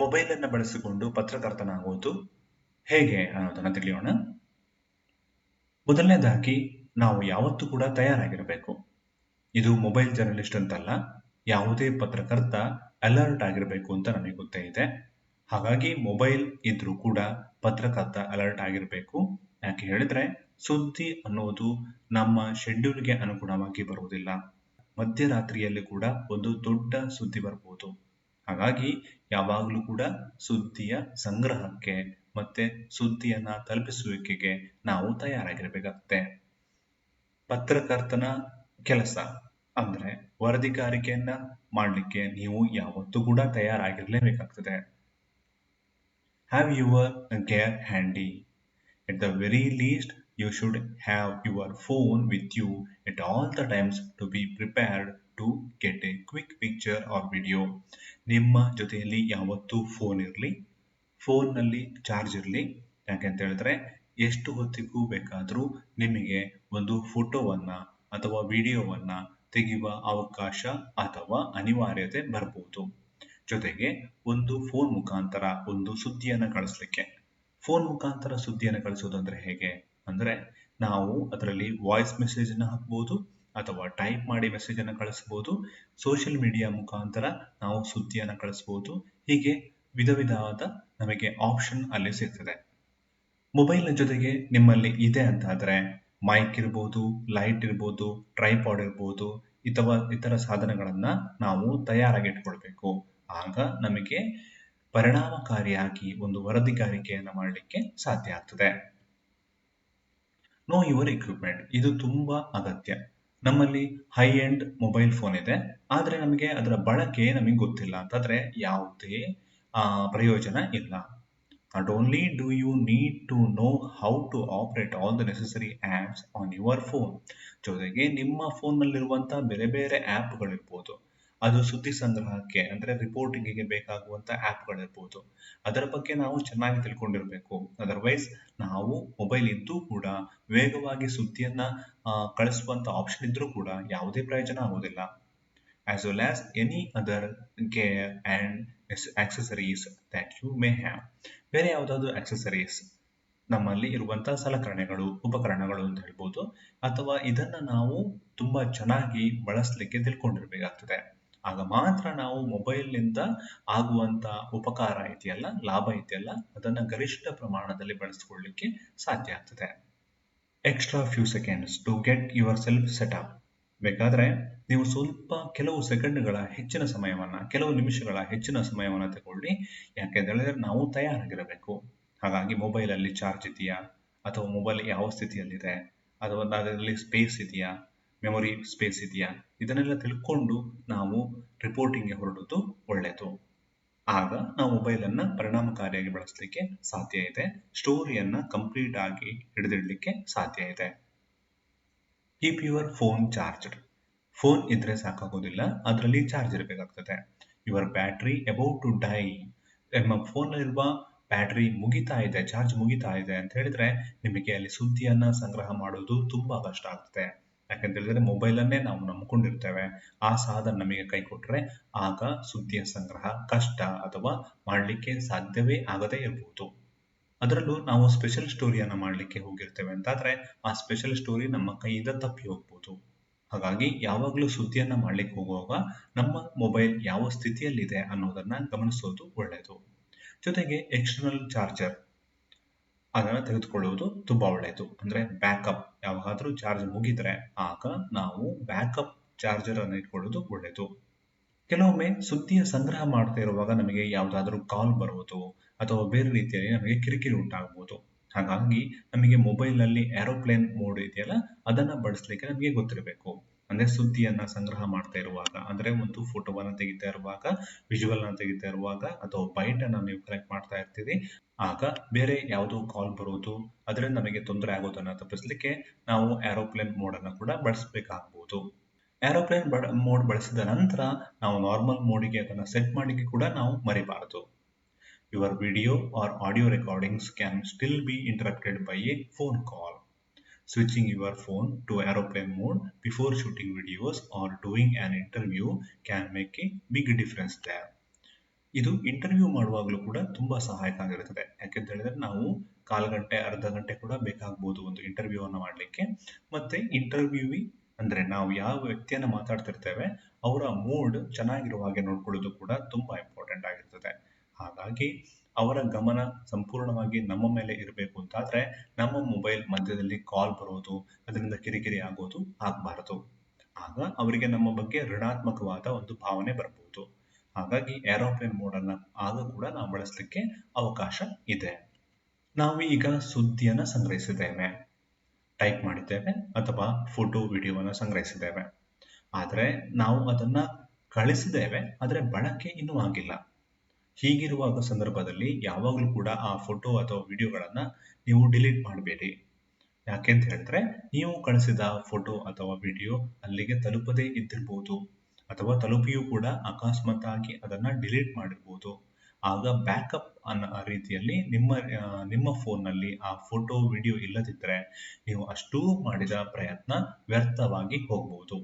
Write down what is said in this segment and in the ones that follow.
Mobile ಅನ್ನು ಬಳಸಿಕೊಂಡು ಪತ್ರಕರ್ತನಾಗುವುದು ಹೇಗೆ ಅನ್ನೋದನ್ನ ತಿಳಿಯೋಣ. ಮೊದಲನೇದಾಗಿ ನಾವು ಯಾವತ್ತೂ ಕೂಡ ತಯಾರಾಗಿರಬೇಕು. ಇದು ಮೊಬೈಲ್ ಜರ್ನಲಿಸ್ಟ್ ಅಂತಲ್ಲ, ಯಾವುದೇ ಪತ್ರಕರ್ತ ಅಲರ್ಟ್ ಆಗಿರಬೇಕು ಅಂತ ನಮಗೆ ಗೊತ್ತೇ ಇದೆ. ಹಾಗಾಗಿ ಮೊಬೈಲ್ ಇದ್ರೂ ಕೂಡ ಪತ್ರಕರ್ತ ಅಲರ್ಟ್ ಆಗಿರಬೇಕು. ಯಾಕೆ ಹೇಳಿದ್ರೆ ಸುದ್ದಿ ಅನ್ನೋದು ನಮ್ಮ ಶೆಡ್ಯೂಲ್ಗೆ ಅನುಗುಣವಾಗಿ ಬರುವುದಿಲ್ಲ. ಮಧ್ಯರಾತ್ರಿಯಲ್ಲಿ ಕೂಡ ಒಂದು ದೊಡ್ಡ ಸುದ್ದಿ ಬರ್ಬೋದು. ಹಾಗಾಗಿ ಯಾವಾಗಲೂ ಕೂಡ ಸುದ್ದಿಯ ಸಂಗ್ರಹಕ್ಕೆ ಮತ್ತೆ ಸುದ್ದಿಯನ್ನ ತಲುಪಿಸುವಿಕೆಗೆ ನಾವು ತಯಾರಾಗಿರಬೇಕಾಗುತ್ತೆ. ಪತ್ರಕರ್ತನ ಕೆಲಸ ಅಂದ್ರೆ ವರದಿಗಾರಿಕೆಯನ್ನ ಮಾಡಲಿಕ್ಕೆ ನೀವು ಯಾವತ್ತೂ ಕೂಡ ತಯಾರಾಗಿರ್ಲೇಬೇಕಾಗ್ತದೆ. Have your gear handy. At the very least, you should have your phone with you at all the times to be prepared to get a quick picture or video. ನಿಮ್ಮ ಜೊತೆಯಲ್ಲಿ ಯಾವತ್ತೂ ಫೋನ್ ಇರಲಿ, ಫೋನ್ನಲ್ಲಿ ಚಾರ್ಜ್ ಇರಲಿ. ಯಾಕೆಂತ ಹೇಳಿದ್ರೆ ಎಷ್ಟು ಹೊತ್ತಿಗೂ ಬೇಕಾದರೂ ನಿಮಗೆ ಒಂದು ಫೋಟೋವನ್ನ ಅಥವಾ ವಿಡಿಯೋವನ್ನ ತೆಗೆಯುವ ಅವಕಾಶ ಅಥವಾ ಅನಿವಾರ್ಯತೆ ಬರ್ಬೋದು. ಜೊತೆಗೆ ಒಂದು ಫೋನ್ ಮುಖಾಂತರ ಒಂದು ಸುದ್ದಿಯನ್ನು ಕಳಿಸ್ಲಿಕ್ಕೆ. ಫೋನ್ ಮುಖಾಂತರ ಸುದ್ದಿಯನ್ನು ಕಳಿಸೋದು ಅಂದ್ರೆ ಹೇಗೆ ಅಂದ್ರೆ ನಾವು ಅದರಲ್ಲಿ ವಾಯ್ಸ್ ಮೆಸೇಜ್ ಅನ್ನು ಹಾಕ್ಬೋದು ಅಥವಾ ಟೈಪ್ ಮಾಡಿ ಮೆಸೇಜ್ ಅನ್ನು ಕಳಿಸಬಹುದು. ಸೋಷಿಯಲ್ ಮೀಡಿಯಾ ಮುಖಾಂತರ ನಾವು ಸುದ್ದಿಯನ್ನು ಕಳಿಸಬಹುದು. ಹೀಗೆ ವಿಧ ವಿಧವಾದ ನಮಗೆ ಆಪ್ಷನ್ ಅಲ್ಲಿ ಸಿಗ್ತದೆ. ಮೊಬೈಲ್ನ ಜೊತೆಗೆ ನಿಮ್ಮಲ್ಲಿ ಇದೆ ಅಂತಾದ್ರೆ ಮೈಕ್ ಇರ್ಬೋದು, ಲೈಟ್ ಇರ್ಬೋದು, ಟ್ರೈಪಾಡ್ ಇರ್ಬೋದು, ಇತರ ಸಾಧನಗಳನ್ನ ನಾವು ತಯಾರಾಗಿಟ್ಕೊಳ್ಬೇಕು. ಆಗ ನಮಗೆ ಪರಿಣಾಮಕಾರಿಯಾಗಿ ಒಂದು ವರದಿಗಾರಿಕೆಯನ್ನು ಮಾಡಲಿಕ್ಕೆ ಸಾಧ್ಯ ಆಗ್ತದೆ. ನೋ ಯುವರ್ ಇಕ್ವಿಪ್ಮೆಂಟ್, ಇದು ತುಂಬಾ ಅಗತ್ಯ. ನಮ್ಮಲ್ಲಿ ಹೈ ಎಂಡ್ ಮೊಬೈಲ್ ಫೋನ್ ಇದೆ, ಆದ್ರೆ ನಮಗೆ ಅದರ ಬಳಕೆ ನಮಗೆ ಗೊತ್ತಿಲ್ಲ ಅಂತಂದ್ರೆ ಯಾವುದೇ ಪ್ರಯೋಜನ ಇಲ್ಲ. Not only do you need to know how to operate all the necessary apps on your phone, ಜೊತೆಗೆ ನಿಮ್ಮ ಫೋನ್ನಲ್ಲಿರುವಂತಹ ಬೇರೆ ಬೇರೆ ಆ್ಯಪ್ಗಳಿರ್ಬೋದು, ಅದು ಸುದ್ದಿ ಸಂಗ್ರಹಕ್ಕೆ ಅಂದ್ರೆ ರಿಪೋರ್ಟಿಂಗಿಗೆ ಬೇಕಾಗುವಂತ ಆ್ಯಪ್ಗಳಿರ್ಬೋದು, ಅದರ ಬಗ್ಗೆ ನಾವು ಚೆನ್ನಾಗಿ ತಿಳ್ಕೊಂಡಿರ್ಬೇಕು. ಅದರ್ವೈಸ್ ನಾವು ಮೊಬೈಲ್ ಇದ್ದೂ ಕೂಡ ವೇಗವಾಗಿ ಸುದ್ದಿಯನ್ನ ಕಳಿಸುವಂತ ಆಪ್ಷನ್ ಇದ್ರೂ ಕೂಡ ಯಾವುದೇ ಪ್ರಯೋಜನ ಆಗೋದಿಲ್ಲ. As well as any other gear and accessories that you may have. ಬೇರೆ ಯಾವುದಾದ್ರು accessories ನಮ್ಮಲ್ಲಿ ಇರುವಂತಹ ಸಲಕರಣೆಗಳು, ಉಪಕರಣಗಳು ಅಂತ ಹೇಳ್ಬೋದು, ಅಥವಾ ಇದನ್ನ ನಾವು ತುಂಬಾ ಚೆನ್ನಾಗಿ ಬಳಸಲಿಕ್ಕೆ ತಿಳ್ಕೊಂಡಿರ್ಬೇಕಾಗ್ತದೆ. ಆಗ ಮಾತ್ರ ನಾವು ಮೊಬೈಲ್ನಿಂದ ಆಗುವಂತ ಉಪಕಾರ ಇದೆಯಲ್ಲ, ಲಾಭ ಇದೆಯಲ್ಲ, ಅದನ್ನ ಗರಿಷ್ಠ ಪ್ರಮಾಣದಲ್ಲಿ ಬಳಸಿಕೊಳ್ಳಲಿಕ್ಕೆ ಸಾಧ್ಯ ಆಗ್ತದೆ. Extra few seconds to get yourself set up. ಬೇಕಾದ್ರೆ ನೀವು ಸ್ವಲ್ಪ ಕೆಲವು ಸೆಕೆಂಡ್ಗಳ ಹೆಚ್ಚಿನ ಸಮಯವನ್ನ, ಕೆಲವು ನಿಮಿಷಗಳ ಹೆಚ್ಚಿನ ಸಮಯವನ್ನ ತಗೊಳ್ಳಿ. ಯಾಕೆಂದ್ರೆ ನಾವು ತಯಾರಾಗಿರಬೇಕು. ಹಾಗಾಗಿ ಮೊಬೈಲ್ ಅಲ್ಲಿ ಚಾರ್ಜ್ ಇದೆಯಾ, ಅಥವಾ ಮೊಬೈಲ್ ಯಾವ ಸ್ಥಿತಿಯಲ್ಲಿದೆ, ಅಥವಾ ಅದರಲ್ಲಿ ಸ್ಪೇಸ್ ಇದೆಯಾ, ಮೆಮೊರಿ ಸ್ಪೇಸ್ ಇದೆಯಾ, ಇದನ್ನೆಲ್ಲ ತಿಳ್ಕೊಂಡು ನಾವು ರಿಪೋರ್ಟಿಂಗ್ಗೆ ಹೊರಡೋದು ಒಳ್ಳೆಯದು. ಆಗ ನಾವು ಮೊಬೈಲ್ ಅನ್ನ ಪರಿಣಾಮಕಾರಿಯಾಗಿ ಬಳಸಲಿಕ್ಕೆ ಸಾಧ್ಯ ಇದೆ. ಸ್ಟೋರಿಯನ್ನ ಕಂಪ್ಲೀಟ್ ಆಗಿ ಹಿಡಿದಿಡ್ಲಿಕ್ಕೆ ಸಾಧ್ಯ ಇದೆ. Keep your phone charged. Phone ಇದ್ರೆ ಸಾಕಾಗೋದಿಲ್ಲ, ಅದರಲ್ಲಿ ಚಾರ್ಜ್ ಇರಬೇಕಾಗ್ತದೆ. Your battery about to die. ನಿಮ್ಮ ಫೋನ್ನಲ್ಲಿರುವ ಬ್ಯಾಟ್ರಿ ಮುಗಿತಾ ಇದೆ, ಚಾರ್ಜ್ ಮುಗಿತಾ ಇದೆ ಅಂತ ಹೇಳಿದ್ರೆ ನಿಮಗೆ ಅಲ್ಲಿ ಸುದ್ದಿಯನ್ನ ಸಂಗ್ರಹ ಮಾಡೋದು ತುಂಬಾ ಕಷ್ಟ ಆಗ್ತದೆ. ಯಾಕಂತ ಹೇಳಿದ್ರೆ ಮೊಬೈಲ್ ಅನ್ನೇ ನಾವು ನಂಬ್ಕೊಂಡಿರ್ತೇವೆ. ಆ ಸಾಧನ ನಮಗೆ ಕೈ ಕೊಟ್ರೆ ಆಗ ಸುದ್ದಿಯ ಸಂಗ್ರಹ ಕಷ್ಟ ಅಥವಾ ಮಾಡಲಿಕ್ಕೆ ಸಾಧ್ಯವೇ ಆಗದೇ ಇರಬಹುದು. ಅದರಲ್ಲೂ ನಾವು ಸ್ಪೆಷಲ್ ಸ್ಟೋರಿಯನ್ನ ಮಾಡಲಿಕ್ಕೆ ಹೋಗಿರ್ತೇವೆ ಅಂತಾದ್ರೆ ಆ ಸ್ಪೆಷಲ್ ಸ್ಟೋರಿ ನಮ್ಮ ಕೈಯಿಂದ ತಪ್ಪಿ ಹೋಗ್ಬೋದು. ಹಾಗಾಗಿ ಯಾವಾಗಲೂ ಸುದ್ದಿಯನ್ನ ಮಾಡ್ಲಿಕ್ಕೆ ಹೋಗುವಾಗ ನಮ್ಮ ಮೊಬೈಲ್ ಯಾವ ಸ್ಥಿತಿಯಲ್ಲಿದೆ ಅನ್ನೋದನ್ನ ಗಮನಿಸೋದು ಒಳ್ಳೆಯದು. ಜೊತೆಗೆ ಎಕ್ಸ್ಟರ್ನಲ್ ಚಾರ್ಜರ್ ಅದನ್ನ ತೆಗೆದುಕೊಳ್ಳುವುದು ತುಂಬಾ ಒಳ್ಳೆಯದು. ಅಂದ್ರೆ ಬ್ಯಾಕಪ್, ಯಾವಾಗಾದ್ರೂ ಚಾರ್ಜ್ ಮುಗಿದ್ರೆ ಆಗ ನಾವು ಬ್ಯಾಕಪ್ ಚಾರ್ಜರ್ ಅನ್ನು ಇಟ್ಕೊಳ್ಳೋದು ಒಳ್ಳೆಯದು. ಕೆಲವೊಮ್ಮೆ ಸುದ್ದಿಯ ಸಂಗ್ರಹ ಮಾಡ್ತಾ ಇರುವಾಗ ನಮಗೆ ಯಾವುದಾದ್ರೂ ಕಾಲ್ ಬರುವುದು ಅಥವಾ ಬೇರೆ ರೀತಿಯಲ್ಲಿ ನಮಗೆ ಕಿರಿಕಿರಿ ಉಂಟಾಗಬಹುದು. ಹಾಗಾಗಿ ನಮಗೆ ಮೊಬೈಲ್ ನಲ್ಲಿ ಏರೋಪ್ಲೇನ್ ಮೋಡ್ ಇದೆಯಲ್ಲ, ಅದನ್ನ ಬಳಸಲಿಕ್ಕೆ ನಮಗೆ ಗೊತ್ತಿರಬೇಕು. ಅಂದ್ರೆ ಸುದ್ದಿಯನ್ನ ಸಂಗ್ರಹ ಮಾಡ್ತಾ ಇರುವಾಗ, ಅಂದ್ರೆ ಒಂದು ಫೋಟೋವನ್ನ ತೆಗಿತಾ ಇರುವಾಗ, ವಿಜುವಲ್ ನ ತೆಗಿತಾ ಇರುವಾಗ, ಅಥವಾ ಬೈಟ್ ಅನ್ನ ನೀವು ಕಲೆಕ್ಟ್ ಮಾಡ್ತಾ ಇರ್ತೀರಿ, ಆಗ ಬೇರೆ ಯಾವುದೋ ಕಾಲ್ ಬರುವುದು, ಅದರಿಂದ ನಮಗೆ ತೊಂದರೆ ಆಗೋದನ್ನ ತಪ್ಪಿಸ್ಲಿಕ್ಕೆ ನಾವು ಏರೋಪ್ಲೇನ್ ಮೋಡ್ ಅನ್ನ ಕೂಡ ಬಳಸಬೇಕಾಗಬಹುದು. ಏರೋಪ್ಲೇನ್ ಮೋಡ್ ಬಳಸಿದ ನಂತರ ನಾವು ನಾರ್ಮಲ್ ಮೋಡಿಗೆ ಅದನ್ನು ಸೆಟ್ ಮಾಡಲಿಕ್ಕೆ ಕೂಡ ನಾವು ಮರಿಬಾರದು. Your video or audio recordings can still be interrupted by a phone call. Switching your phone to aeroplane mode before shooting videos or doing an interview can make a big difference there. ಇದು interview ಮಾಡುವಾಗಲೂ ಕೂಡ ತುಂಬಾ ಸಹಾಯಕ ಆಗಿರುತ್ತದೆ. ಯಾಕೆಂತ ಹೇಳಿದ್ರೆ ನಾವು ಕಾಲು ಗಂಟೆ, ಅರ್ಧ ಗಂಟೆ ಕೂಡ ಬೇಕಾಗ್ಬೋದು ಒಂದು ಇಂಟರ್ವ್ಯೂ ಅನ್ನ ಮಾಡ್ಲಿಕ್ಕೆ. ಮತ್ತೆ ಇಂಟರ್ವ್ಯೂವಿ ಅಂದ್ರೆ ನಾವು ಯಾವ ವ್ಯಕ್ತಿಯನ್ನ ಮಾತಾಡ್ತಿರ್ತೇವೆ ಅವರ ಮೂಡ್ ಚೆನ್ನಾಗಿರುವ ಹಾಗೆ ನೋಡ್ಕೊಳ್ಳೋದು ಕೂಡ ತುಂಬಾ ಇಂಪಾರ್ಟೆಂಟ್ ಆಗಿರ್ತದೆ. ಹಾಗಾಗಿ ಅವರ ಗಮನ ಸಂಪೂರ್ಣವಾಗಿ ನಮ್ಮ ಮೇಲೆ ಇರಬೇಕು ಅಂತಾದ್ರೆ ನಮ್ಮ ಮೊಬೈಲ್ ಮಧ್ಯದಲ್ಲಿ ಕಾಲ್ ಬರೋದು, ಅದರಿಂದ ಕಿರಿಕಿರಿ ಆಗೋದು ಆಗ್ಬಾರದು. ಆಗ ಅವರಿಗೆ ನಮ್ಮ ಬಗ್ಗೆ ಋಣಾತ್ಮಕವಾದ ಒಂದು ಭಾವನೆ ಬರಬಹುದು. ಹಾಗಾಗಿ ಏರೋಪ್ಲೇನ್ ಮೋಡ್ ಅನ್ನ ಆಗ ಕೂಡ ನಾವು ಬಳಸಲಿಕ್ಕೆ ಅವಕಾಶ ಇದೆ. ನಾವು ಈಗ ಸುದ್ದಿಯನ್ನ ಸಂಗ್ರಹಿಸಿದ್ದೇವೆ, ಟೈಪ್ ಮಾಡಿದ್ದೇವೆ ಅಥವಾ ಫೋಟೋ ವಿಡಿಯೋವನ್ನ ಸಂಗ್ರಹಿಸಿದ್ದೇವೆ. ಆದ್ರೆ ನಾವು ಅದನ್ನ ಕಳಿಸಿದ್ದೇವೆ, ಆದ್ರೆ ಬಳಕೆ ಇನ್ನೂ ಆಗಿಲ್ಲ. ಹೀಗಿರುವಾಗ ಸಂದರ್ಭದಲ್ಲಿ ಯಾವಾಗಲೂ ಕೂಡ ಆ ಫೋಟೋ ಅಥವಾ ವಿಡಿಯೋಗಳನ್ನ ನೀವು ಡಿಲೀಟ್ ಮಾಡಬೇಡಿ. ಯಾಕೆಂತ ಹೇಳಿದ್ರೆ ನೀವು ಕಳಿಸಿದ ಫೋಟೋ ಅಥವಾ ವಿಡಿಯೋ ಅಲ್ಲಿಗೆ ತಲುಪದೇ ಇದ್ದಿರ್ಬೋದು, ಅಥವಾ ತಲುಪಿಯೂ ಕೂಡ ಅಕಸ್ಮಾತ್ ಆಗಿ ಅದನ್ನ ಡಿಲೀಟ್ ಮಾಡಿರ್ಬೋದು. ಆಗ ಬ್ಯಾಕಪ್ ಅನ್ನೋ ರೀತಿಯಲ್ಲಿ ನಿಮ್ಮ ಫೋನ್ನಲ್ಲಿ ಆ ಫೋಟೋ ವಿಡಿಯೋ ಇಲ್ಲದಿದ್ದರೆ ನೀವು ಅಷ್ಟೂ ಮಾಡಿದ ಪ್ರಯತ್ನ ವ್ಯರ್ಥವಾಗಿ ಹೋಗ್ಬೋದು.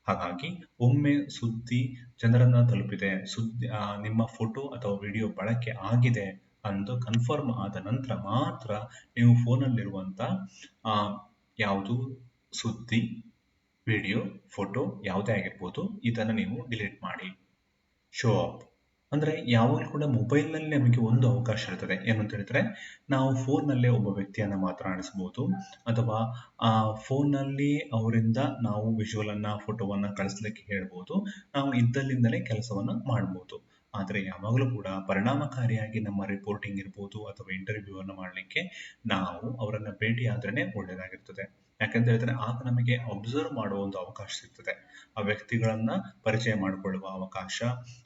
ಹಾಗಾಗಿ ಒಮ್ಮೆ ಸುದ್ದಿ ಜನರನ್ನ ತಲುಪಿದೆ, ನಿಮ್ಮ ಫೋಟೋ ಅಥವಾ ವಿಡಿಯೋ ಬಳಕೆ ಆಗಿದೆ ಅಂತ ಕನ್ಫರ್ಮ್ ಆದ ನಂತರ ಮಾತ್ರ ನೀವು ಫೋನಲ್ಲಿರುವಂತ ಆ ಯಾವುದು ಸುದ್ದಿ, ವಿಡಿಯೋ, ಫೋಟೋ ಯಾವುದೇ ಆಗಿರ್ಬೋದು ಇದನ್ನ ನೀವು ಡಿಲೀಟ್ ಮಾಡಿ. ಶೋ ಅಪ್ ಅಂದ್ರೆ ಯಾವಾಗಲೂ ಕೂಡ ಮೊಬೈಲ್ನಲ್ಲಿ ನಮಗೆ ಒಂದು ಅವಕಾಶ ಇರ್ತದೆ. ಏನು ಅಂತ ಹೇಳಿದ್ರೆ ನಾವು ಫೋನ್ನಲ್ಲೇ ಒಬ್ಬ ವ್ಯಕ್ತಿಯನ್ನ ಮಾತನಾಡಿಸಬಹುದು, ಅಥವಾ ಆ ಫೋನ್ನಲ್ಲಿ ಅವರಿಂದ ನಾವು ವಿಜುವಲ್ ಅನ್ನ, ಫೋಟೋವನ್ನ ಕಳಿಸ್ಲಿಕ್ಕೆ ಹೇಳ್ಬೋದು. ನಾವು ಇದ್ದಲ್ಲಿಂದಲೇ ಕೆಲಸವನ್ನ ಮಾಡ್ಬೋದು. ಆದ್ರೆ ಯಾವಾಗಲೂ ಕೂಡ ಪರಿಣಾಮಕಾರಿಯಾಗಿ ನಮ್ಮ ರಿಪೋರ್ಟಿಂಗ್ ಇರ್ಬೋದು ಅಥವಾ ಇಂಟರ್ವ್ಯೂ ಅನ್ನು ಮಾಡಲಿಕ್ಕೆ ನಾವು ಅವರನ್ನ ಭೇಟಿ ಆದ್ರೇನೆ ಒಳ್ಳೇದಾಗಿರ್ತದೆ. ಯಾಕಂತ ಹೇಳಿದ್ರೆ ಆಗ ನಮಗೆ ಅಬ್ಸರ್ವ್ ಮಾಡುವ ಒಂದು ಅವಕಾಶ ಸಿಗ್ತದೆ. ಆ ವ್ಯಕ್ತಿಗಳನ್ನ ಪರಿಚಯ ಮಾಡಿಕೊಳ್ಳುವ ಅವಕಾಶ,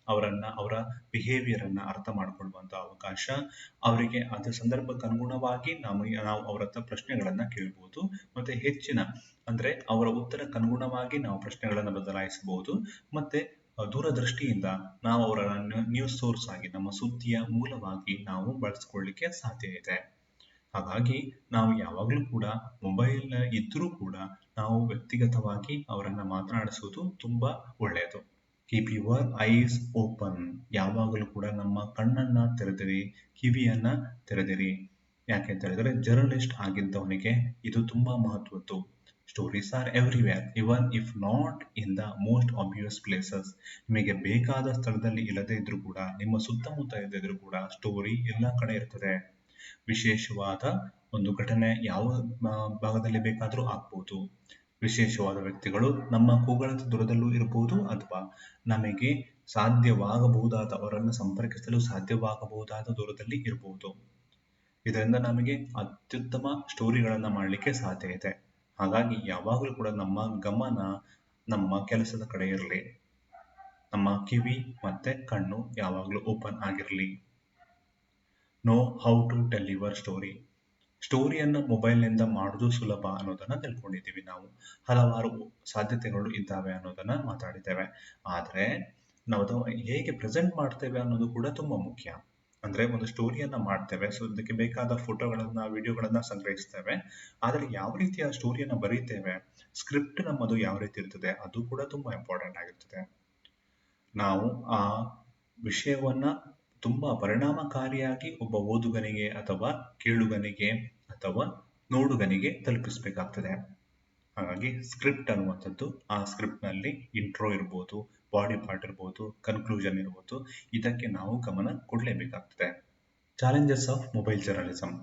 ಅವರ ಬಿಹೇವಿಯರ್ ಅನ್ನ ಅರ್ಥ ಮಾಡಿಕೊಳ್ಳುವಂತ ಅವಕಾಶ, ಅವರಿಗೆ ಅದ ಸಂದರ್ಭಕ್ಕೆ ಅನುಗುಣವಾಗಿ ನಾವು ಅವರ ಹತ್ರ ಪ್ರಶ್ನೆಗಳನ್ನ ಕೇಳಬಹುದು. ಮತ್ತೆ ಹೆಚ್ಚಿನ ಅಂದ್ರೆ ಅವರ ಉತ್ತರಕ್ಕೆ ಅನುಗುಣವಾಗಿ ನಾವು ಪ್ರಶ್ನೆಗಳನ್ನ ಬದಲಾಯಿಸಬಹುದು. ಮತ್ತೆ ದೂರದೃಷ್ಟಿಯಿಂದ ನಾವು ಅವರ ನ್ಯೂಸ್ ಸೋರ್ಸ್ ಆಗಿ, ನಮ್ಮ ಸುದ್ದಿಯ ಮೂಲವಾಗಿ ನಾವು ಬಳಸ್ಕೊಳ್ಳಿಕ್ಕೆ ಸಾಧ್ಯ ಇದೆ. ಹಾಗಾಗಿ ನಾವು ಯಾವಾಗಲೂ ಕೂಡ ಮೊಬೈಲ್ ಇದ್ರೂ ಕೂಡ ನಾವು ವ್ಯಕ್ತಿಗತವಾಗಿ ಅವರನ್ನ ಮಾತನಾಡಿಸುವುದು ತುಂಬಾ ಒಳ್ಳೆಯದು. Keep your eyes open. ಯಾವಾಗಲೂ ಕೂಡ ನಮ್ಮ ಕಣ್ಣನ್ನ ತೆರೆದಿರಿ, ಕಿವಿಯನ್ನ ತೆರೆದಿರಿ. ಯಾಕೆ ಅಂತ ಹೇಳಿದ್ರೆ ಜರ್ನಲಿಸ್ಟ್ ಆಗಿದ್ದವನಿಗೆ ಇದು ತುಂಬಾ ಮಹತ್ವದ್ದು. Stories are everywhere, even if not in the most obvious places. ನಿಮಗೆ ಬೇಕಾದ ಸ್ಥಳದಲ್ಲಿ ಇಲ್ಲದೇ ಇದ್ರೂ ಕೂಡ, ನಿಮ್ಮ ಸುತ್ತಮುತ್ತ ಇಲ್ಲದಿದ್ರೂ ಕೂಡ ಸ್ಟೋರಿ ಎಲ್ಲಾ ಕಡೆ ಇರ್ತದೆ. ವಿಶೇಷವಾದ ಒಂದು ಘಟನೆ ಯಾವ ಭಾಗದಲ್ಲಿ ಬೇಕಾದರೂ ಆಗ್ಬೋದು. ವಿಶೇಷವಾದ ವ್ಯಕ್ತಿಗಳು ನಮ್ಮ ಕೂಗಳತೆ ದೂರದಲ್ಲೂ ಇರಬಹುದು, ಅಥವಾ ನಮಗೆ ಸಾಧ್ಯವಾಗಬಹುದಾದ, ಅವರನ್ನು ಸಂಪರ್ಕಿಸಲು ಸಾಧ್ಯವಾಗಬಹುದಾದ ದೂರದಲ್ಲಿ ಇರಬಹುದು. ಇದರಿಂದ ನಮಗೆ ಅತ್ಯುತ್ತಮ ಸ್ಟೋರಿಗಳನ್ನ ಮಾಡಲಿಕ್ಕೆ ಸಾಧ್ಯ ಇದೆ. ಹಾಗಾಗಿ ಯಾವಾಗಲೂ ಕೂಡ ನಮ್ಮ ಗಮನ ನಮ್ಮ ಕೆಲಸದ ಕಡೆ ಇರಲಿ, ನಮ್ಮ ಕಿವಿ ಮತ್ತೆ ಕಣ್ಣು ಯಾವಾಗಲೂ ಓಪನ್ ಆಗಿರಲಿ. Know how to tell your story. ಸ್ಟೋರಿಯನ್ನ ಮೊಬೈಲ್ನಿಂದ ಮಾಡೋದು ಸುಲಭ ಅನ್ನೋದನ್ನ ತಿಳ್ಕೊಂಡಿದ್ದೀವಿ. ನಾವು ಹಲವಾರು ಸಾಧ್ಯತೆಗಳು ಇದ್ದಾವೆ ಅನ್ನೋದನ್ನ ಮಾತಾಡಿದ್ದೇವೆ. ಆದ್ರೆ ನಾವು ಅದನ್ನ ಹೇಗೆ ಪ್ರೆಸೆಂಟ್ ಮಾಡ್ತೇವೆ ಅನ್ನೋದು ಕೂಡ ತುಂಬಾ ಮುಖ್ಯ. ಅಂದ್ರೆ ಒಂದು ಸ್ಟೋರಿಯನ್ನ ಮಾಡ್ತೇವೆ, ಸೊ ಅದಕ್ಕೆ ಬೇಕಾದ ಫೋಟೋಗಳನ್ನ, ವಿಡಿಯೋಗಳನ್ನ ಸಂಗ್ರಹಿಸ್ತೇವೆ. ಆದ್ರೆ ಯಾವ ರೀತಿಯ ಸ್ಟೋರಿಯನ್ನ ಬರೀತೇವೆ, ಸ್ಕ್ರಿಪ್ಟ್ ನಮ್ಮದು ಯಾವ ರೀತಿ ಇರ್ತದೆ, ಅದು ಕೂಡ ತುಂಬಾ ಇಂಪಾರ್ಟೆಂಟ್ ಆಗಿರ್ತದೆ. ನಾವು ಆ ವಿಷಯವನ್ನ ತುಂಬಾ ಪರಿಣಾಮಕಾರಿಯಾಗಿ ಒಬ್ಬ ಓದುಗನಿಗೆ ಅಥವಾ ಕೇಳುಗನಿಗೆ ಅಥವಾ ನೋಡುಗನಿಗೆ ತಲುಪಿಸಬೇಕಾಗ್ತದೆ. ಹಾಗಾಗಿ ಸ್ಕ್ರಿಪ್ಟ್ ಅನ್ನುವಂಥದ್ದು, ಆ ಸ್ಕ್ರಿಪ್ಟ್ ನಲ್ಲಿ ಇಂಟ್ರೋ ಇರ್ಬೋದು, ಬಾಡಿ ಪಾರ್ಟ್ ಇರ್ಬೋದು, ಕನ್ಕ್ಲೂಷನ್ ಇರ್ಬೋದು, ಇದಕ್ಕೆ ನಾವು ಗಮನ ಕೊಡಲೇಬೇಕಾಗ್ತದೆ. Challenges of mobile journalism.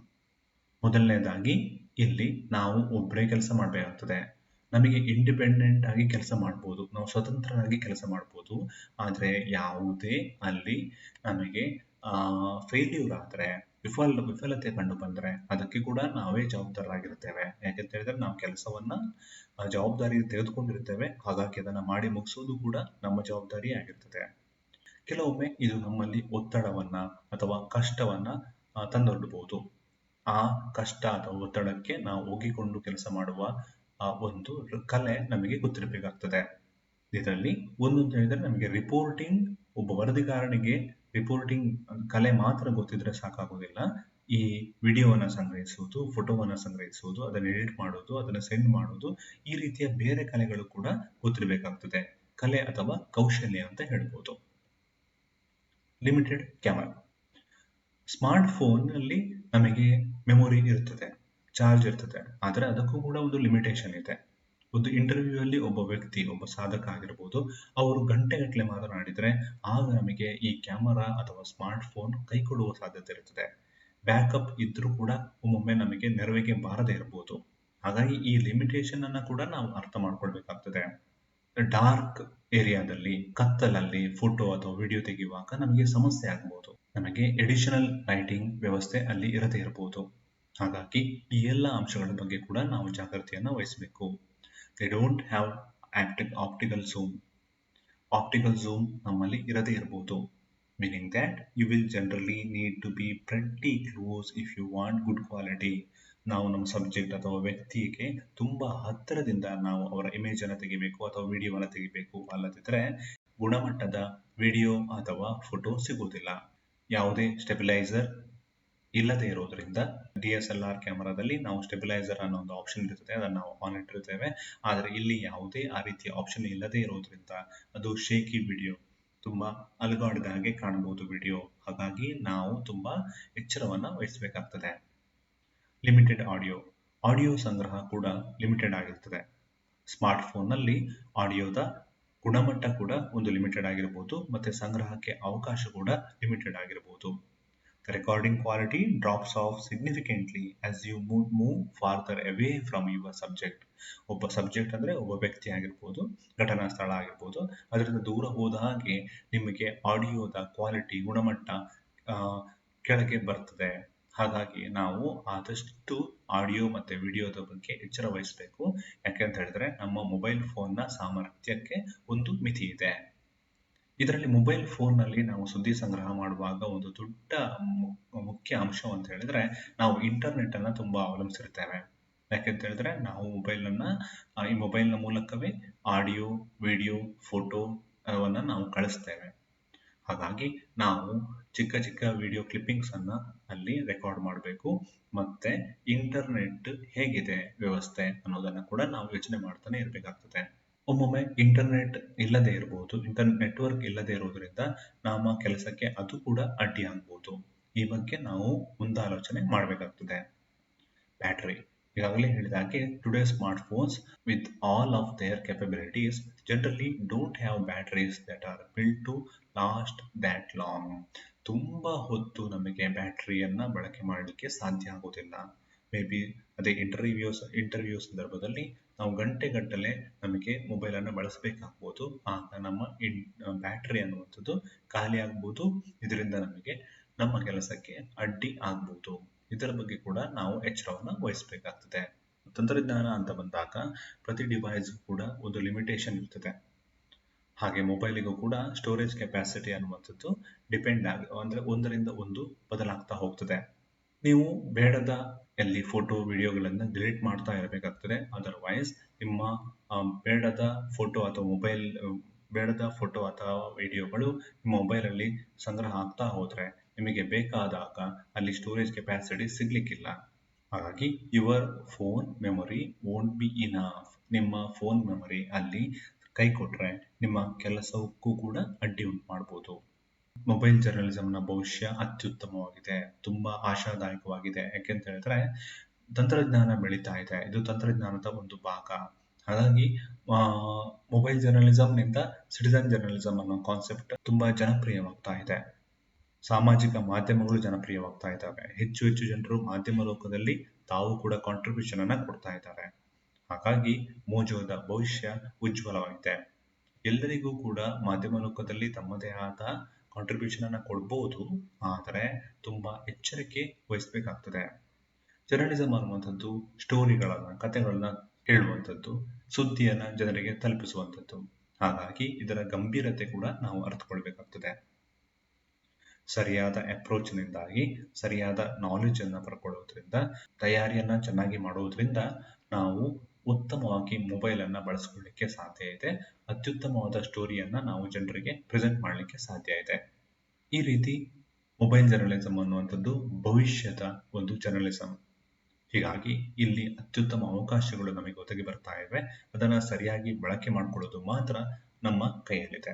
ಮೊದಲನೇದಾಗಿ ಇಲ್ಲಿ ನಾವು ಒಬ್ಬರೇ ಕೆಲಸ ಮಾಡಬೇಕಾಗ್ತದೆ. ನಮಗೆ ಇಂಡಿಪೆಂಡೆಂಟ್ ಆಗಿ ಕೆಲಸ ಮಾಡ್ಬೋದು, ನಾವು ಸ್ವತಂತ್ರರಾಗಿ ಕೆಲಸ ಮಾಡ್ಬೋದು. ಆದ್ರೆ ಯಾವುದೇ ಅಲ್ಲಿ ನಮಗೆ ಫೇಲ್ಯೂರ್ ಆದ್ರೆ, ವಿಫಲತೆ ಕಂಡು ಬಂದ್ರೆ ಅದಕ್ಕೆ ಕೂಡ ನಾವೇ ಜವಾಬ್ದಾರರಾಗಿರ್ತೇವೆ. ಯಾಕೆಂತ ಹೇಳಿದ್ರೆ ನಾವು ಕೆಲಸವನ್ನ ಜವಾಬ್ದಾರಿ ತೆಗೆದುಕೊಂಡಿರ್ತೇವೆ. ಹಾಗಾಗಿ ಅದನ್ನ ಮಾಡಿ ಮುಗಿಸೋದು ಕೂಡ ನಮ್ಮ ಜವಾಬ್ದಾರಿ ಆಗಿರ್ತದೆ. ಕೆಲವೊಮ್ಮೆ ಇದು ನಮ್ಮಲ್ಲಿ ಒತ್ತಡವನ್ನ ಅಥವಾ ಕಷ್ಟವನ್ನ ತಂದೊಡ್ಡಬಹುದು. ಆ ಕಷ್ಟ ಅಥವಾ ಒತ್ತಡಕ್ಕೆ ನಾವು ಒಗ್ಗಿಕೊಂಡು ಕೆಲಸ ಮಾಡುವ ಒಂದು ಕಲೆ ನಮಗೆ ಗೊತ್ತಿರಬೇಕಾಗ್ತದೆ. ಇದರಲ್ಲಿ ಒಂದು ಅಂತ ಹೇಳಿದ್ರೆ ನಮಗೆ ರಿಪೋರ್ಟಿಂಗ್, ಒಬ್ಬ ವರದಿಗಾರನಿಗೆ ರಿಪೋರ್ಟಿಂಗ್ ಕಲೆ ಮಾತ್ರ ಗೊತ್ತಿದ್ರೆ ಸಾಕಾಗೋದಿಲ್ಲ. ಈ ವಿಡಿಯೋವನ್ನ ಸಂಗ್ರಹಿಸುವುದು, ಫೋಟೋವನ್ನ ಸಂಗ್ರಹಿಸುವುದು, ಅದನ್ನ ಎಡಿಟ್ ಮಾಡೋದು, ಅದನ್ನ ಸೆಂಡ್ ಮಾಡೋದು, ಈ ರೀತಿಯ ಬೇರೆ ಕಲೆಗಳು ಕೂಡ ಗೊತ್ತಿರಬೇಕಾಗ್ತದೆ. ಕಲೆ ಅಥವಾ ಕೌಶಲ್ಯ ಅಂತ ಹೇಳ್ಬೋದು. Limited camera. ಸ್ಮಾರ್ಟ್ ಫೋನ್ನಲ್ಲಿ ನಮಗೆ ಮೆಮೊರಿ ಇರ್ತದೆ, ಚಾರ್ಜ್ ಇರ್ತದೆ, ಆದರೆ ಅದಕ್ಕೂ ಕೂಡ ಒಂದು ಲಿಮಿಟೇಷನ್ ಇದೆ. ಒಂದು ಇಂಟರ್ವ್ಯೂ ಅಲ್ಲಿ ಒಬ್ಬ ವ್ಯಕ್ತಿ, ಒಬ್ಬ ಸಾಧಕ ಆಗಿರ್ಬೋದು, ಅವರು ಗಂಟೆಗಟ್ಟಲೆ ಮಾತನಾಡಿದರೆ ಆಗ ನಮಗೆ ಈ ಕ್ಯಾಮರಾ ಅಥವಾ ಸ್ಮಾರ್ಟ್ ಫೋನ್ ಕೈ ಕೊಡುವ ಸಾಧ್ಯತೆ ಇರ್ತದೆ. ಬ್ಯಾಕಪ್ ಇದ್ರೂ ಕೂಡ ಒಮ್ಮೊಮ್ಮೆ ನಮಗೆ ನೆರವಿಗೆ ಬಾರದೇ ಇರಬಹುದು. ಹಾಗಾಗಿ ಈ ಲಿಮಿಟೇಷನ್ ಅನ್ನ ಕೂಡ ನಾವು ಅರ್ಥ ಮಾಡ್ಕೊಳ್ಬೇಕಾಗ್ತದೆ. ಡಾರ್ಕ್ ಏರಿಯಾದಲ್ಲಿ, ಕತ್ತಲಲ್ಲಿ ಫೋಟೋ ಅಥವಾ ವಿಡಿಯೋ ತೆಗೆಯುವಾಗ ನಮಗೆ ಸಮಸ್ಯೆ ಆಗಬಹುದು. ನಮಗೆ ಎಡಿಷನಲ್ ಲೈಟಿಂಗ್ ವ್ಯವಸ್ಥೆ ಅಲ್ಲಿ ಇರದೇ ಇರಬಹುದು. ಹಾಗಾಗಿ ಈ ಎಲ್ಲ ಅಂಶಗಳ ಬಗ್ಗೆ ಕೂಡ ನಾವು ಜಾಗೃತಿಯನ್ನು ವಹಿಸಬೇಕು. They don't have optical zoom. Optical zoom ನಮ್ಮಲ್ಲಿ ಇರದೇ ಇರಬಹುದು. Meaning that you will generally need to be pretty close if you want good quality. ನಾವು ನಮ್ಮ ಸಬ್ಜೆಕ್ಟ್ ಅಥವಾ ವ್ಯಕ್ತಿಗೆ ತುಂಬಾ ಹತ್ತಿರದಿಂದ ನಾವು ಅವರ ಇಮೇಜ್ ಅನ್ನು ತೆಗಿಬೇಕು ಅಥವಾ ವಿಡಿಯೋವನ್ನು ತೆಗಿಬೇಕು. ಅಲ್ಲದಿದ್ದರೆ ಗುಣಮಟ್ಟದ ವಿಡಿಯೋ ಅಥವಾ ಫೋಟೋ ಸಿಗುವುದಿಲ್ಲ. ಯಾವುದೇ ಸ್ಟೆಬಿಲೈಸರ್ ಇಲ್ಲದೆ ಇರೋದ್ರಿಂದ DSLR ಕ್ಯಾಮರಾದಲ್ಲಿ ನಾವು ಸ್ಟೆಬಿಲೈಸರ್ ಅನ್ನೋ ಒಂದು ಆಪ್ಷನ್ ಇರ್ತದೆ, ಅದನ್ನು ನಾವು ಆನ್ ಇಟ್ಟಿರ್ತೇವೆ. ಆದರೆ ಇಲ್ಲಿ ಯಾವುದೇ ಆ ರೀತಿಯ ಆಪ್ಷನ್ ಇಲ್ಲದೆ ಇರೋದ್ರಿಂದ ಅದು ಶೇಕಿ ವಿಡಿಯೋ, ತುಂಬಾ ಅಲುಗಾಡಿದ ಹಾಗೆ ಕಾಣಬಹುದು ವಿಡಿಯೋ. ಹಾಗಾಗಿ ನಾವು ತುಂಬಾ ಎಚ್ಚರವನ್ನ ವಹಿಸಬೇಕಾಗ್ತದೆ. ಲಿಮಿಟೆಡ್ ಆಡಿಯೋ ಸಂಗ್ರಹ ಕೂಡ ಲಿಮಿಟೆಡ್ ಆಗಿರ್ತದೆ. ಸ್ಮಾರ್ಟ್ ಫೋನ್ನಲ್ಲಿ ಆಡಿಯೋದ ಗುಣಮಟ್ಟ ಕೂಡ ಒಂದು ಲಿಮಿಟೆಡ್ ಆಗಿರಬಹುದು, ಮತ್ತೆ ಸಂಗ್ರಹಕ್ಕೆ ಅವಕಾಶ ಕೂಡ ಲಿಮಿಟೆಡ್ ಆಗಿರಬಹುದು. The recording quality drops off significantly as you move farther away from your subject. ಒಬ್ಬ ಸಬ್ಜೆಕ್ಟ್ ಅಂದರೆ ಒಬ್ಬ ವ್ಯಕ್ತಿ ಆಗಿರ್ಬೋದು, ಘಟನಾ ಸ್ಥಳ ಆಗಿರ್ಬೋದು, ಅದರಿಂದ ದೂರ ಹೋದ ಹಾಗೆ ನಿಮಗೆ ಆಡಿಯೋದ ಕ್ವಾಲಿಟಿ, ಗುಣಮಟ್ಟ ಕೆಳಗೆ ಬರ್ತದೆ. ಹಾಗಾಗಿ ನಾವು ಆದಷ್ಟು ಆಡಿಯೋ ಮತ್ತು ವಿಡಿಯೋದ ಬಗ್ಗೆ ಎಚ್ಚರ ವಹಿಸಬೇಕು. ಯಾಕೆಂತ ಹೇಳಿದ್ರೆ ನಮ್ಮ ಮೊಬೈಲ್ ಫೋನ್ನ ಸಾಮರ್ಥ್ಯಕ್ಕೆ ಒಂದು ಮಿತಿ ಇದೆ. ಇದರಲ್ಲಿ ಮೊಬೈಲ್ ಫೋನ್ನಲ್ಲಿ ನಾವು ಸುದ್ದಿ ಸಂಗ್ರಹ ಮಾಡುವಾಗ ಒಂದು ದೊಡ್ಡ ಮುಖ್ಯ ಅಂಶ ಅಂತ ಹೇಳಿದ್ರೆ ನಾವು ಇಂಟರ್ನೆಟ್ ಅನ್ನ ತುಂಬಾ ಅವಲಂಬಿಸಿರ್ತೇವೆ. ಯಾಕೆಂತ ಹೇಳಿದ್ರೆ ನಾವು ಈ ಮೊಬೈಲ್ನ ಮೂಲಕವೇ ಆಡಿಯೋ, ವಿಡಿಯೋ, ಫೋಟೋ ಅವನ್ನ ನಾವು ಕಳಿಸ್ತೇವೆ. ಹಾಗಾಗಿ ನಾವು ಚಿಕ್ಕ ಚಿಕ್ಕ ವಿಡಿಯೋ ಕ್ಲಿಪ್ಪಿಂಗ್ಸ್ ಅನ್ನ ಅಲ್ಲಿ ರೆಕಾರ್ಡ್ ಮಾಡಬೇಕು. ಮತ್ತೆ ಇಂಟರ್ನೆಟ್ ಹೇಗಿದೆ ವ್ಯವಸ್ಥೆ ಅನ್ನೋದನ್ನ ಕೂಡ ನಾವು ಯೋಚನೆ ಮಾಡ್ತಾನೆ ಇರಬೇಕಾಗ್ತದೆ. ಒಮ್ಮೊಮ್ಮೆ ಇಂಟರ್ನೆಟ್ ಇಲ್ಲದೆ ಇರಬಹುದು, ಇಂಟರ್ನೆಟ್ ನೆಟ್ವರ್ಕ್ ಇಲ್ಲದೆ ಇರುವುದರಿಂದ ನಮ್ಮ ಕೆಲಸಕ್ಕೆ ಅದು ಕೂಡ ಅಡ್ಡಿ ಆಗಬಹುದು. ಈ ಬಗ್ಗೆ ನಾವು ಮುಂದಾಲೋಚನೆ ಮಾಡಬೇಕಾಗ್ತದೆ. ಬ್ಯಾಟರಿ, ಈಗಾಗಲೇ ಹೇಳಿದ ಹಾಗೆ today smartphones with all of their capabilities generally don't have batteries that are built to last that long. ತುಂಬಾ ಹೊತ್ತು ನಮಗೆ ಬ್ಯಾಟರಿಯನ್ನ ಬಳಕೆ ಮಾಡಲಿಕ್ಕೆ ಸಾಧ್ಯ ಆಗೋದಿಲ್ಲ. ಮೇ ಬಿ ಅದೇ ಇಂಟರ್ವ್ಯೂ ಸಂದರ್ಭದಲ್ಲಿ ನಾವು ಗಂಟೆಗಟ್ಟಲೆ ನಮಗೆ ಮೊಬೈಲ್ ಅನ್ನು ಬಳಸಬೇಕಾಗ್ಬೋದು. ಆಗ ನಮ್ಮ ಬ್ಯಾಟರಿ ಅನ್ನುವಂಥದ್ದು ಖಾಲಿ ಆಗ್ಬೋದು. ಇದರಿಂದ ನಮಗೆ ನಮ್ಮ ಕೆಲಸಕ್ಕೆ ಅಡ್ಡಿ ಆಗ್ಬೋದು. ಇದರ ಬಗ್ಗೆ ಕೂಡ ನಾವು ಎಚ್ಚರವನ್ನು ವಹಿಸಬೇಕಾಗ್ತದೆ. ತಂತ್ರಜ್ಞಾನ ಅಂತ ಬಂದಾಗ ಪ್ರತಿ ಡಿವೈಸ್ ಕೂಡ ಒಂದು ಲಿಮಿಟೇಷನ್ ಇರ್ತದೆ. ಹಾಗೆ ಮೊಬೈಲಿಗೂ ಕೂಡ ಸ್ಟೋರೇಜ್ ಕೆಪಾಸಿಟಿ ಅನ್ನುವಂಥದ್ದು ಅಂದ್ರೆ ಒಂದರಿಂದ ಒಂದು ಬದಲಾಗ್ತಾ ಹೋಗ್ತದೆ. ನೀವು ಬೇಡದ ಫೋಟೋ ವಿಡಿಯೋಗಳನ್ನು ಡಿಲೀಟ್ ಮಾಡ್ತಾ ಇರಬೇಕಾಗ್ತದೆ. ಅದರ್ವೈಸ್ ನಿಮ್ಮ ಬೇಡದ ಫೋಟೋ ಅಥವಾ ವಿಡಿಯೋಗಳು ನಿಮ್ಮ ಮೊಬೈಲಲ್ಲಿ ಸಂಗ್ರಹ ಆಗ್ತಾ ಹೋದ್ರೆ ನಿಮಗೆ ಬೇಕಾದಾಗ ಅಲ್ಲಿ ಸ್ಟೋರೇಜ್ ಕೆಪಾಸಿಟಿ ಸಿಗ್ಲಿಕ್ಕಿಲ್ಲ. ಹಾಗಾಗಿ your phone memory won't be enough. ನಿಮ್ಮ ಫೋನ್ ಮೆಮೊರಿ ಅಲ್ಲಿ ಕೈ ಕೊಟ್ರೆ ನಿಮ್ಮ ಕೆಲಸಕ್ಕೂ ಕೂಡ ಅಡ್ಡಿ ಉಂಟು ಮಾಡ್ಬೋದು. ಮೊಬೈಲ್ ಜರ್ನಲಿಸಂನ ಭವಿಷ್ಯ ಅತ್ಯುತ್ತಮವಾಗಿದೆ, ತುಂಬಾ ಆಶಾದಾಯಕವಾಗಿದೆ. ಯಾಕೆಂತ ಹೇಳಿದ್ರೆ ತಂತ್ರಜ್ಞಾನ ಬೆಳೀತಾ ಇದೆ, ಇದು ತಂತ್ರಜ್ಞಾನದ ಒಂದು ಭಾಗ. ಹಾಗಾಗಿ ಮೊಬೈಲ್ ಜರ್ನಲಿಸಂನಿಂದ ಸಿಟಿಸನ್ ಜರ್ನಲಿಸಂ ಅನ್ನೋ ಕಾನ್ಸೆಪ್ಟ್ ತುಂಬಾ ಜನಪ್ರಿಯವಾಗ್ತಾ ಇದೆ. ಸಾಮಾಜಿಕ ಮಾಧ್ಯಮಗಳು ಜನಪ್ರಿಯವಾಗ್ತಾ ಇದ್ದಾವೆ. ಹೆಚ್ಚು ಹೆಚ್ಚು ಜನರು ಮಾಧ್ಯಮ ಲೋಕದಲ್ಲಿ ತಾವು ಕೂಡ ಕಾಂಟ್ರಿಬ್ಯೂಷನ್ ಅನ್ನ ಕೊಡ್ತಾ ಇದ್ದಾರೆ. ಹಾಗಾಗಿ ಮೋಜೋದ ಭವಿಷ್ಯ ಉಜ್ವಲವಾಗಿದೆ. ಎಲ್ಲರಿಗೂ ಕೂಡ ಮಾಧ್ಯಮ ಲೋಕದಲ್ಲಿ ತಮ್ಮದೇ ಆದ ಕಾಂಟ್ರಿಬ್ಯೂಷನ್ ಅನ್ನ ಕೊಡ್ಬೋದು, ಆದರೆ ತುಂಬಾ ಎಚ್ಚರಿಕೆ ವಹಿಸಬೇಕಾಗ್ತದೆ. ಜರ್ನಲಿಸಂ ಅನ್ನುವಂಥದ್ದು ಸ್ಟೋರಿಗಳನ್ನ, ಕಥೆಗಳನ್ನ ಹೇಳುವಂಥದ್ದು, ಸುದ್ದಿಯನ್ನ ಜನರಿಗೆ ತಲುಪಿಸುವಂಥದ್ದು. ಹಾಗಾಗಿ ಇದರ ಗಂಭೀರತೆ ಕೂಡ ನಾವು ಅರ್ಥಕೊಳ್ಬೇಕಾಗ್ತದೆ. ಸರಿಯಾದ ಅಪ್ರೋಚ್ನಿಂದಾಗಿ ಸರಿಯಾದ ನಾಲೆಜ್ ಅನ್ನ ಪಡ್ಕೊಳ್ಳೋದ್ರಿಂದ, ತಯಾರಿಯನ್ನ ಚೆನ್ನಾಗಿ ಮಾಡೋದ್ರಿಂದ ನಾವು ಉತ್ತಮವಾಗಿ ಮೊಬೈಲ್ ಅನ್ನ ಬಳಸ್ಕೊಳ್ಳಿಕ್ಕೆ ಸಾಧ್ಯ ಇದೆ. ಅತ್ಯುತ್ತಮವಾದ ಸ್ಟೋರಿಯನ್ನ ನಾವು ಜನರಿಗೆ ಪ್ರೆಸೆಂಟ್ ಮಾಡಲಿಕ್ಕೆ ಸಾಧ್ಯ ಇದೆ. ಈ ರೀತಿ ಮೊಬೈಲ್ ಜರ್ನಲಿಸಂ ಅನ್ನುವಂಥದ್ದು ಭವಿಷ್ಯದ ಒಂದು ಜರ್ನಲಿಸಂ. ಹೀಗಾಗಿ ಇಲ್ಲಿ ಅತ್ಯುತ್ತಮ ಅವಕಾಶಗಳು ನಮಗೆ ಒದಗಿ ಬರ್ತಾ ಇವೆ. ಅದನ್ನ ಸರಿಯಾಗಿ ಬಳಕೆ ಮಾಡ್ಕೊಳ್ಳೋದು ಮಾತ್ರ ನಮ್ಮ ಕೈಯಲ್ಲಿದೆ.